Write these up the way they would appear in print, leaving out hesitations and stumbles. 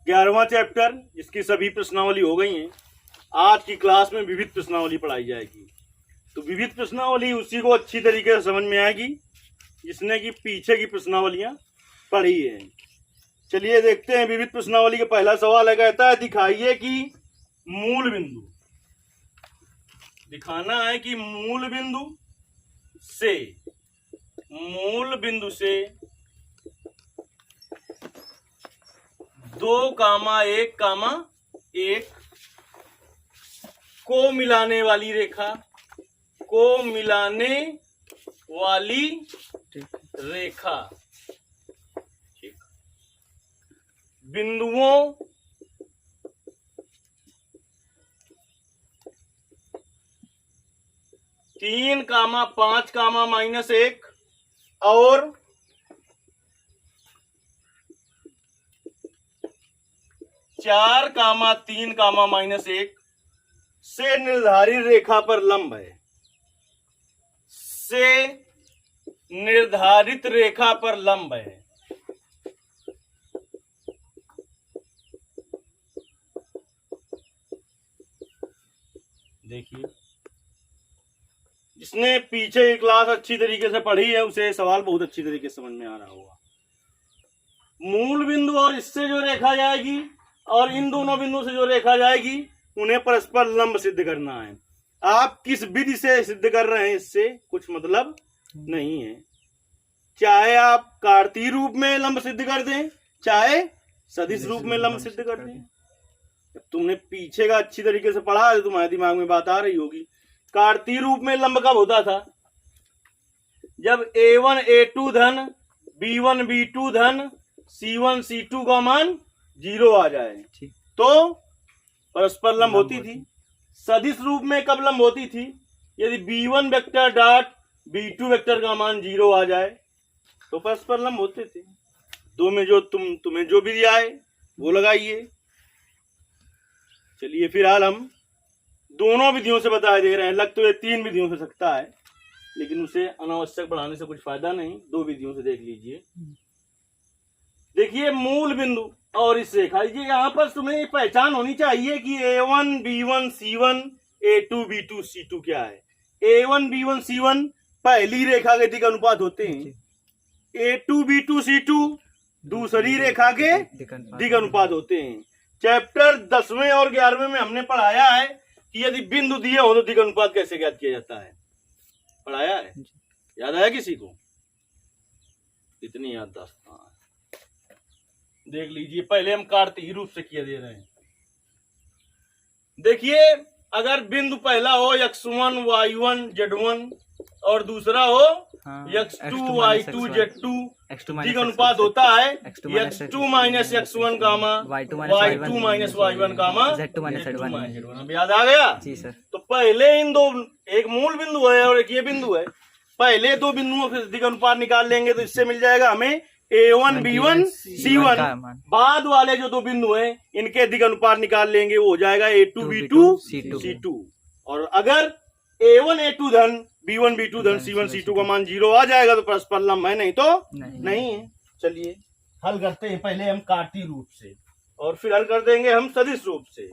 11वां chapter, जिसकी सभी प्रश्नावली हो गई हैं। आज की क्लास में विविध प्रश्नावली पढ़ाई जाएगी। तो विविध प्रश्नावली उसी को अच्छी तरीके से समझ में आएगी जिसने कि पीछे की प्रश्नावलियां पढ़ी है। चलिए देखते हैं विविध प्रश्नावली का पहला सवाल है, कहता है दिखाइए कि मूल बिंदु, दिखाना है कि मूल बिंदु से 2,1,1 को मिलाने वाली रेखा, ठीक। बिंदुओं 3,5,-1 और 4,3,-1 से निर्धारित रेखा पर लंब है, देखिए जिसने पीछे की क्लास अच्छी तरीके से पढ़ी है उसे सवाल बहुत अच्छी तरीके से समझ में आ रहा होगा। मूल बिंदु और इससे जो रेखा जाएगी और इन दोनों बिंदु से जो रेखा जाएगी उन्हें परस्पर लंब सिद्ध करना है। आप किस विधि से सिद्ध कर रहे हैं इससे कुछ मतलब नहीं है। चाहे आप कार्तीय रूप में लंब सिद्ध कर दें, चाहे सदिश रूप में लंब सिद्ध कर दें। तुमने पीछे का अच्छी तरीके से पढ़ा है, तुम्हारे दिमाग में बात आ रही होगी। कार्तीय रूप में लंब कब होता था? जब A1 A2 धन B1 B2 धन C1 C2 का मान 0 आ जाए तो परस्पर लंब होती थी। सदिश रूप में कब लंब होती थी? यदि B1 vector dot B2 vector का मान 0 आ जाए तो परस्पर लंब होते थे। दो में जो तुम्हें जो विधि आए वो लगाइए। चलिए फिलहाल हम दोनों विधियों से बता दे रहे हैं। लग तो ये 3 विधियों से सकता है, लेकिन उसे अनावश्यक बढ़ाने से कुछ फायदा नहीं। 2 विधियों से देख लीजिए। देखिए मूल बिंदु और इस रेखा, ये यहाँ पर तुम्हें पहचान होनी चाहिए कि A1 B1 C1 A2 B2 C2 क्या है। A1 B1 C1 पहली रेखा के दिक अनुपात होते हैं। A2 B2 C2 दूसरी रेखा के दिक अनुपात होते हैं। चैप्टर 10वें और 11वें में हमने पढ़ाया है कि यदि बिंदु दिए हो तो दिक अनुपात कैसे ज्ञात किया जाता है। पढ़ाया है, याद आया किसी को? इतनी याददाश्त है। देख लीजिए, पहले हम कार्तीय रूप से किया दे रहे हैं। देखिए अगर बिंदु पहला हो x1 y1 z1 और दूसरा हो x2 y2 z2, दिक अनुपात होता है x2 माइनस x1 कामा y2 माइनस y1 कामा z2 माइनस z1। अब याद आ गया जी सर। तो पहले इन दो, एक मूल बिंदु है और एक ये बिंदु है, पहले 2 बिंदुओं के दिक अनुपात निकाल लेंगे तो इससे मिल जाएगा हमें A1 B1 C1। बाद वाले जो 2 बिंदु हैं इनके दिक अनुपात निकाल लेंगे, वो हो जाएगा A2 B2 C2। और अगर A1 A2 धन B1 B2 धन C1 C2 का मान 0 आ जाएगा तो परस्पर लंब है, नहीं तो नहीं है। चलिए हल करते हैं पहले हम कार्तीय रूप से और फिर हल कर देंगे हम सदिश रूप से।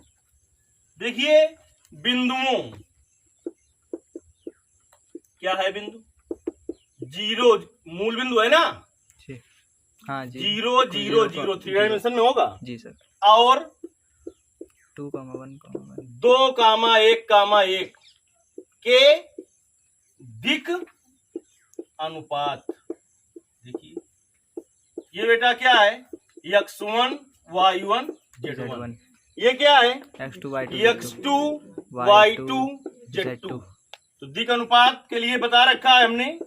देखिए बिंदुओं, क्या है बिंदु? 0 मूल बिंदु है ना। हाँ जी। 0 0 0 3 डायमेंशन में होगा जी सर। और 2,1,1 2,1,1 के दिक अनुपात। देखिए ये बेटा क्या है? x1 y1 z1। ये क्या है? x2 y2 z2। तो दिक अनुपात के लिए बता रखा है हमने।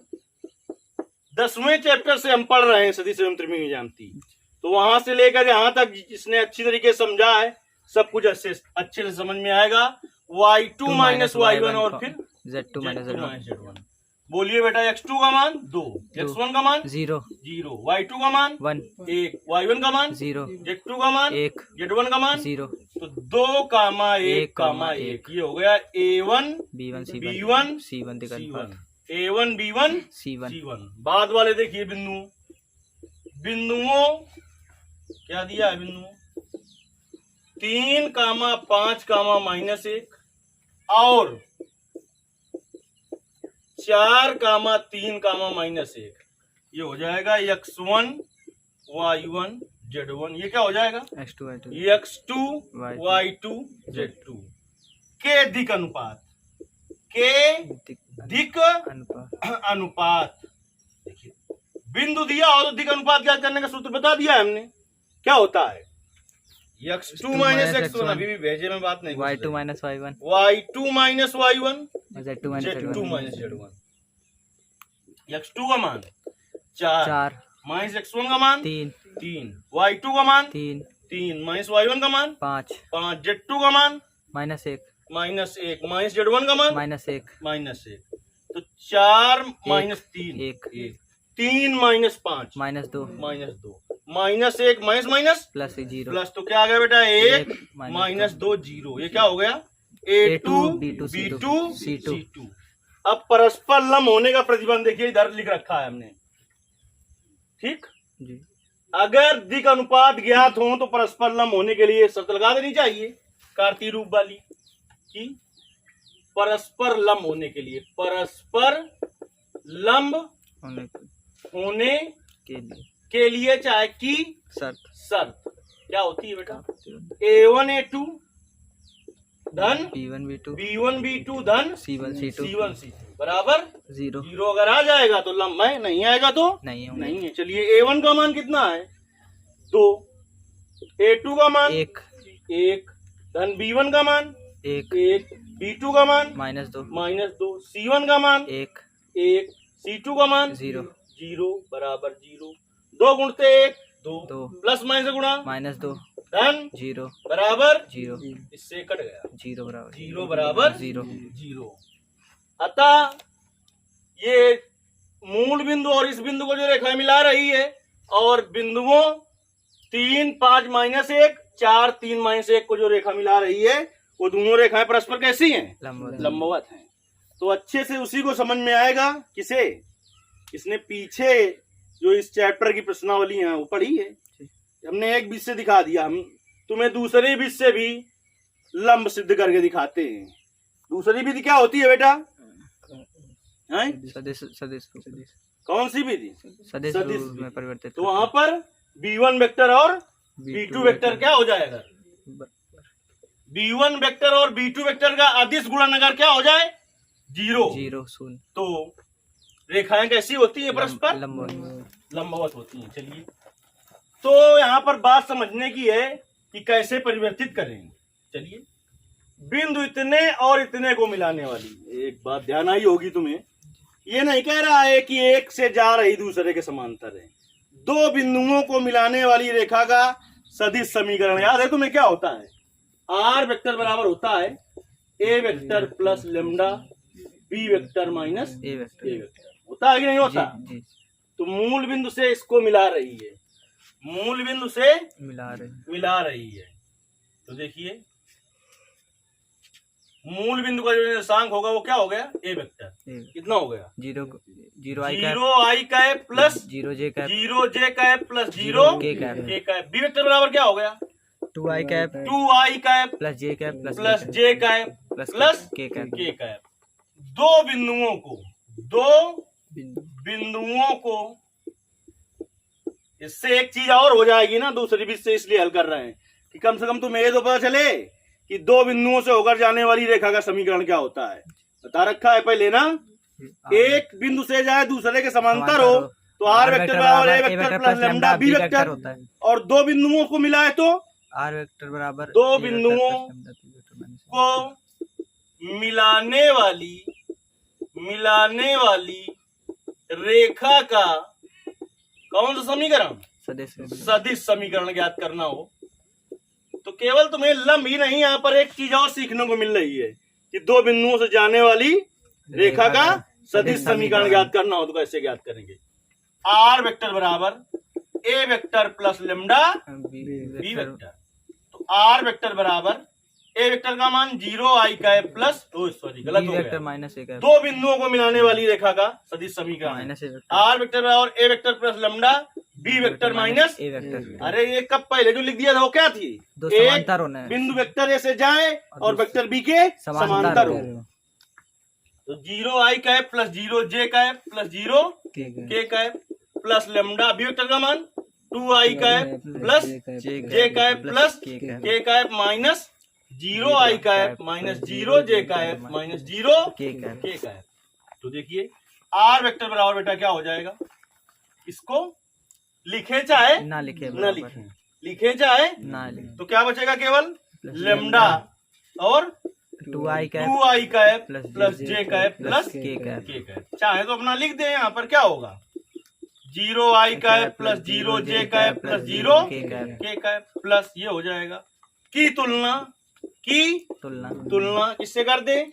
10वें चैप्टर से हम पढ़ रहे हैं सदिश एवं त्रिमितीय ज्यामिति, तो वहां से लेकर यहाँ तक जिसने अच्छी तरीके से समझा है सब कुछ अच्छे से समझ में आएगा। y2 माइनस y1 और फिर z2 माइनस z1। बोलिए बेटा x2 का मान 2, x1 का मान 0, y2 का मान 1, y1 का मान 0, z2 का मान 1, z1 का मान 0। तो 2,1,1 ये हो गया A1 B1 C1 A1 B1 C1। बाद वाले देखिए बिंदुओं क्या दिया है? बिंदुओं 3, 5, -1 और 4, 3, -1, ये हो जाएगा x1 y1 z1। ये क्या हो जाएगा? x2 y2 x2 y2 z2 के दिक अनुपात, के दिक अनुपात। देखिए बिंदु दिया और दिक अनुपात ज्ञात करने का सूत्र बता दिया है हमने। क्या होता है? x2 -x1, अभी भी भेजे में बात नहीं। y2 y1 y2 y1 z2 z2 z1। x2 का मान 4 -x1 का मान 3 y2 का मान 3 y1 का मान 5 z2 का मान -1 -1 z1 का मान -1 तो 4 -3 1 3 -5 -2 -1 माइनस +0 प्लस, तो क्या आ गया बेटा? 1 -2 0। ये क्या हो गया? A2 B2 C2। अब परस्पर लंब होने का प्रतिबंध देखिए इधर लिख रखा है हमने, ठीक। जी। अगर दिक अनुपात ज्ञात हो तो परस्पर लंब होने के लिए शर्त लगा देनी चाहिए कार्तीय रूप वाली कि परस्पर लंब होने के लिए, परस्पर लंब होने के लिए चाहे की शर्त क्या होती है बेटा? A1 A2 धन B1 B2 धन C1 C2 बराबर 0। 0 अगर आ जाएगा तो लंब है, नहीं आएगा तो नहीं है। चलिए A1 का मान कितना है? 2। A2 का मान 1 धन B1 का मान 1 B2 का मान -2 C1 का मान 1 C2 का मान 0 बराबर 0। 2 गुणते 1 2 प्लस माइनस गुणा -2 धन 0 बराबर 0। इससे कट गया 0 बराबर 0। अतः ये मूल बिंदु और इस बिंदु को जो रेखा मिला रही है और बिंदुओं 3 5 -1 4 3 -1 को जो रेखा मिला रही है वो दोनों रेखाएं परस्पर कैसी हैं? लंबवत हैं। तो अच्छे से उसी को समझ में आएगा। किसे? इसने पीछे जो इस चैप्टर की प्रश्नावली है वो पढ़ी है, हमने एक बीच से दिखा दिया, हम तुम्हें दूसरे बीच से भी लंब सिद्ध करके दिखाते हैं। दूसरी विधि क्या होती है बेटा? सदिश कौन सी विधि? सदिश में परिवर्तित। तो वहां पर B1 वेक्टर और B2 वेक्टर क्या हो जाएगा? B1 वेक्टर और B2 वेक्टर का अदिश गुणन अगर क्या हो जाए? 0। तो रेखाएं कैसी होती है? परस्पर लंबवत होती हैं। चलिए, तो यहाँ पर बात समझने की है कि कैसे परिवर्तित करेंगे। चलिए, बिंदु इतने और इतने को मिलाने वाली एक बात ध्यान आई होगी तुम्हें। ये नहीं कह रहा है कि एक से जा रही दूसरे के समांतर है। दो बिंदुओं को मिलाने वाली रेखा का सदिश समीकरण याद है तुम्हें? क्या होता है? आर वेक्टर बराबर होता है A vector plus lambda B vector minus A vector. होता है कि नहीं होता? जी। तो मूल बिंदु से इसको मिला रही है, मूल बिंदु से मिला रही है। तो देखिए, मूल बिंदु का जो निर्देशांक होगा वो क्या हो गया? A vector. कितना हो गया? 0 i cap plus 0 j cap plus 0 k cap. B vector बराबर क्या हो गया? 2i cap plus j cap plus k cap. दो बिंदुओं को इससे एक चीज और हो जाएगी ना दूसरी भी से, इसलिए हल कर रहे हैं कि कम से कम तुम्हें ये तो पता चले कि दो बिंदुओं से होकर जाने वाली रेखा का समीकरण क्या होता है। बता रखा है पहले ना। एक बिंदु से जाए दूसरे के समांतर हो तो आर वेक्टर बराबर A vector plus lambda B vector होता है, और दो बिंदुओं को मिलाए तो आर वेक्टर बराबर दो बिंदुओं को मिलाने वाली रेखा का कौन सा समीकरण? सदिश समीकरण ज्ञात करना हो तो केवल तुम्हें लंब ही नहीं, यहाँ पर एक चीज और सीखने को मिल रही है कि दो बिंदुओं से जाने वाली रेखा का सदिश समीकरण ज्ञात करना हो तो कैसे ज्ञात करेंगे? आर वेक्टर बराबर A vector plus lambda B vector. तो आर वेक्टर बराबर ए वेक्टर का मान 0 i कैप प्लस सॉरी गलत बी हो वेक्टर गया, माइनस ए कैप दो बिंदुओं को मिलाने वाली रेखा का सदिश समीकरण minus A vector R vector और A vector plus lambda B vector minus. A vector. अरे ये कब पहले जो लिख दिया था वो क्या थी? दो एक समांतर होने हैं। बिंदु वेक्टर ए से जाए और वेक्टर बी के समांतर हो। हो। तो 0 i cap plus 0 j cap plus 0 के k cap plus lambda B vector का मान 2 i cap plus j cap plus k cap minus 0 i cap minus 0 j cap minus 0 के k कैप। तो देखिए r वेक्टर बराबर बेटा क्या हो जाएगा? इसको लिखे चाहे ना लिखे ना लिखे, लिखे चाहे ना लिखे तो क्या बचेगा? केवल लैम्डा और 2i cap 2i cap plus plus j cap plus के कैप k कैप। चाहे तो अपना लिख दे, यहाँ पर क्या होगा? 0 i cap plus 0 j cap plus 0 k cap plus ये हो जाएगा की तुलना तुलना किससे कर दे?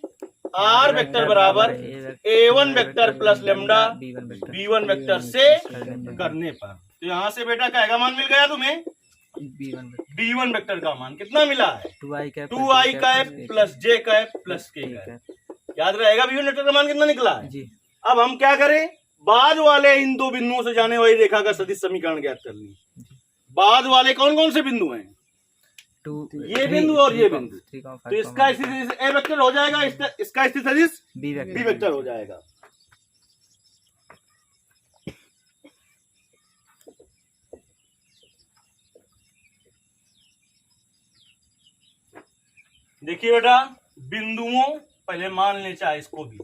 r वेक्टर बराबर a1 vector plus lambda b1 vector से करने पर। तो यहाँ से बेटा क्या का मान मिल गया तुम्हें? b1 वेक्टर का मान कितना मिला है? 2i cap plus j cap plus k cap. याद रहेगा b1 वेक्टर का मान कितना निकला है? जी। अब हम क्या करें? बाद वाले इन दो बिंदुओं से जाने वाली रेखा का सदिश समीकरण ज्ञात करनी है। बाद वाले कौन कौन से बिंदु हैं? ये बिंदु और ये बिंदु। तो इसका स्थिति ए वेक्टर हो जाएगा, इसका स्थिति सदिश बी वेक्टर हो जाएगा। देखिए बेटा बिंदुओं पहले मान ले चाहे इसको भी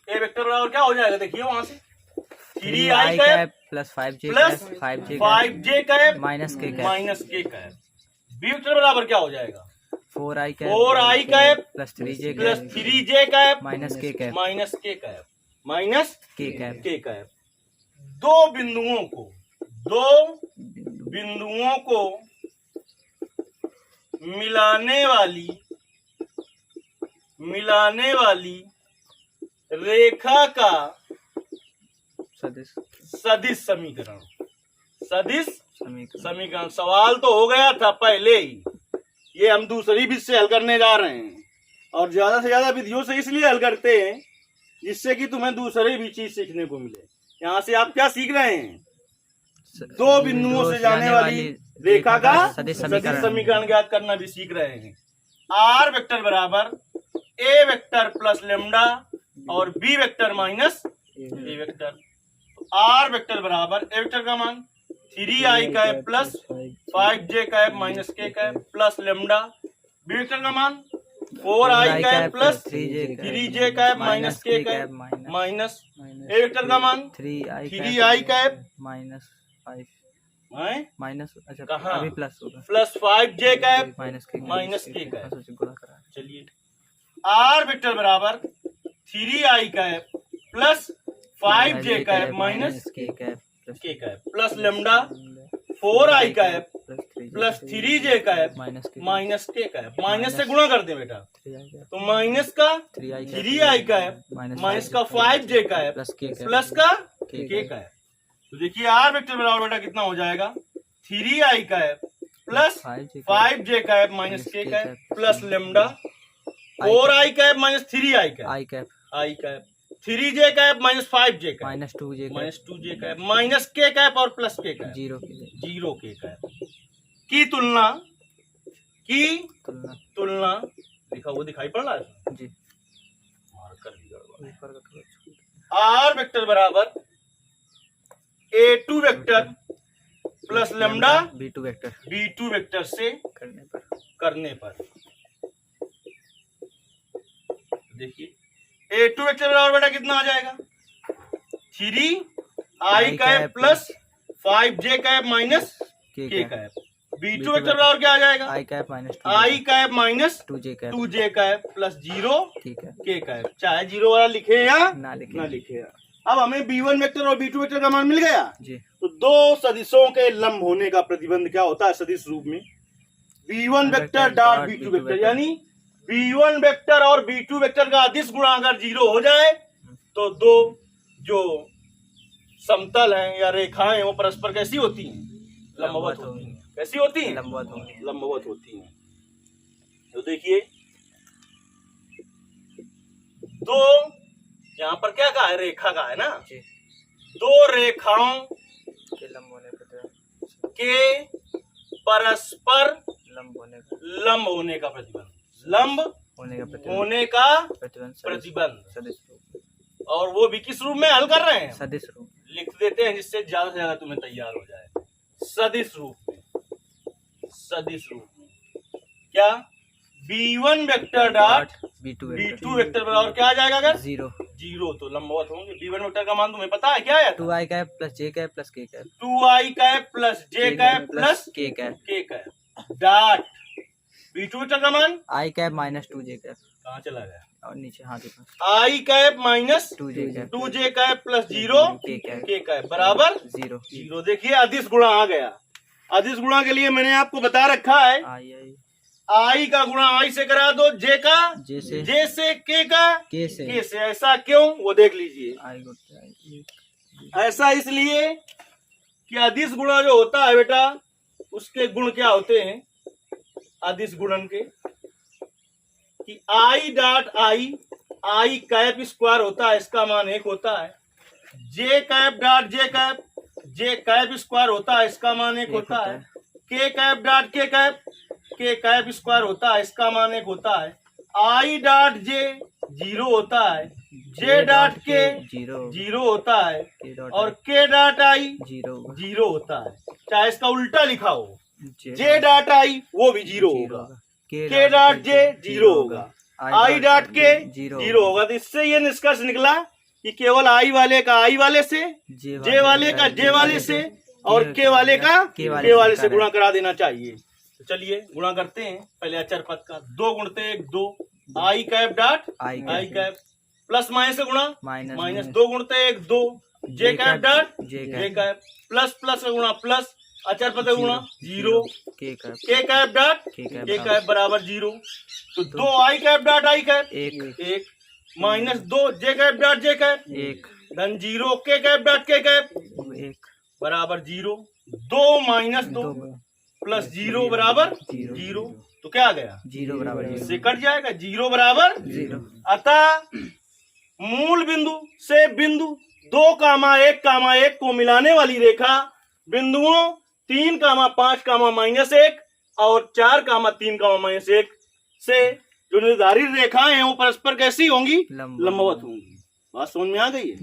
ए वेक्टर बराबर क्या हो जाएगा? देखिए वहां से 3i cap plus 5j plus 5j cap minus k cap. B vector बराबर क्या हो जाएगा? 4i 4i cap plus 3j plus 3j cap minus k cap minus k cap minus k cap. दो बिंदुओं को मिलाने वाली रेखा का सदिश समीकरण सवाल तो हो गया था पहले ही, ये हम दूसरी विधि से हल करने जा रहे हैं और ज्यादा से ज्यादा विधियों से इसलिए हल करते हैं जिससे कि तुम्हें दूसरी भी चीज सीखने को मिले। यहाँ से आप क्या सीख रहे हैं? दो बिंदुओं से जाने वाली रेखा का सदिश समीकरण ज्ञात करना भी सीख रहे हैं। आर वेक्टर बराबर ए वेक्टर प्लस लैम्डा और B vector minus A vector. R vector बराबर ए वेक्टर का मान 3i cap plus 5j cap minus k cap plus lambda B vector का मान 4i cap plus 3j cap minus k cap minus A vector का मान 3i cap minus 5 minus अच्छा कहाँ? अभी प्लस होगा plus 5j cap minus k cap. चलिए are vector बराबर 3i cap plus 5j cap minus k cap plus lambda 4i cap plus 3j cap minus k cap. Minus से गुणा कर दे बेटा, तो माइनस का 3i कैप माइनस का 5j cap plus का k कैप। तो देखिए आर वेक्टर बराबर बेटा कितना हो जाएगा? 3i cap plus 5j cap minus k cap plus lambda 4i cap minus 3i cap i cap 3j cap minus 5j cap minus 2j cap minus k cap और plus k cap 0 k cap की तुलना लिखा वो दिखाई पड़ रहा है जी। Are vector बराबर a2 vector plus lambda b2 vector से करने पर देखिए a2 वेक्टर बराबर बेटा कितना आ जाएगा? 3i cap plus 5j cap minus k cap. b2 vector बराबर क्या आ जाएगा? i cap minus 2j cap plus 0 k cap. चाहे 0 वाला लिखे या ना लिखे। अब हमें b1 वेक्टर और b2 वेक्टर का मान मिल गया जी। तो दो सदिशों के लंब होने का प्रतिबंध क्या होता है सदिश रूप में? b1 vector dot b2 vector, यानी b1 वेक्टर और b2 वेक्टर का अदिश गुणा अगर 0 हो जाए तो दो जो समतल हैं या रेखाएं वो परस्पर कैसी होती हैं? लंबवत होती हैं। कैसी होती हैं? लंबवत होती हैं। तो देखिए दो, यहाँ पर क्या कहा है, रेखा का है ना, जी। दो रेखाओं के लंब होने प्रतिबंध, के परस्पर लंब होने का लंब होने का प्रतिबंध, लंब होने का प्रतिबंध, होने का प्रतिबंध प्रतिबंध, सदिश रूप, और वो भी किस रूप में हल कर रहे हैं, सदिश रूप, लिख देते हैं जिससे ज्यादा से ज्यादा तुम्हें तैयार हो जाए। सदिश रूप में, सदिश रूप में क्या, b1 vector dot b2 b2 vector बराबर क्या आ जाएगा, अगर 0 जीरो तो लंबवत होंगे। b1 वेक्टर का मान तुम्हें पता है क्या है, 2i cap plus j cap plus k cap 2i cap plus j cap plus k cap k cap dot b2 vector का मान i cap minus 2j cap कहाँ चला गया, और नीचे हाथ ऊपर i cap minus 2j cap 2j cap plus zero k cap k cap बराबर 0 जीरो। देखिए अदिश गुणा आ गया। अदिश गुणा के लिए मैंने आपको बता रखा है, i i का गुणा i से करा दो, j का j से j से k का k से k से। ऐसा क्यों, वो देख लीजिए। i गुणा ऐसा इसलिए कि अदिश गुणा जो होता है बेटा, उसके गुण क्या होते हैं अदिश गुणन के, कि i dot i cap square होता है, इसका मान 1 होता है। J cap dot j cap square होता है, इसका मान 1 होता है। K cap dot k cap square होता है, इसका मान 1 होता है। आई डॉट जे 0 होता है, जे डॉट के 0 होता है, और के डॉट आई 0 होता है। चाहे इसका उल्टा लिखा हो, जे डॉट आई वो भी 0 होगा, के डॉट जे 0 होगा, आई डॉट के 0 होगा। तो इससे ये निष्कर्ष निकला कि केवल आई वाले का आई वाले से, जे वाले का जे वाले से, और के वाले का के वाले से गुणा करा देना चाहिए। तो चलिए गुणा करते हैं। पहले अचर पद का 2 गुणते 1 2, i cap dot i cap plus minus से गुणा माइनस 2 गुणते 1 2, j cap dot j cap plus plus का गुणा प्लस, अचर पद का गुणा 0, के कैप डॉट के कैप बराबर 0। तो 2 i cap dot i cap 1 minus 2 j cap dot j cap 1 धन 0 के कैप डॉट के कैप 1 बराबर 0। 2 माइनस 2 प्लस 0 बराबर 0। तो क्या आ गया, 0 बराबर 0 से कट जाएगा, 0 बराबर 0। अतः मूल बिंदु से बिंदु 2,1,1 को मिलाने वाली रेखा बिंदुओं 3,5,-1 और 4,3,-1 से जो निर्धारित रेखाएं हैं वो परस्पर कैसी होंगी, लंबवत होंगी। बात समझ में आ गई है।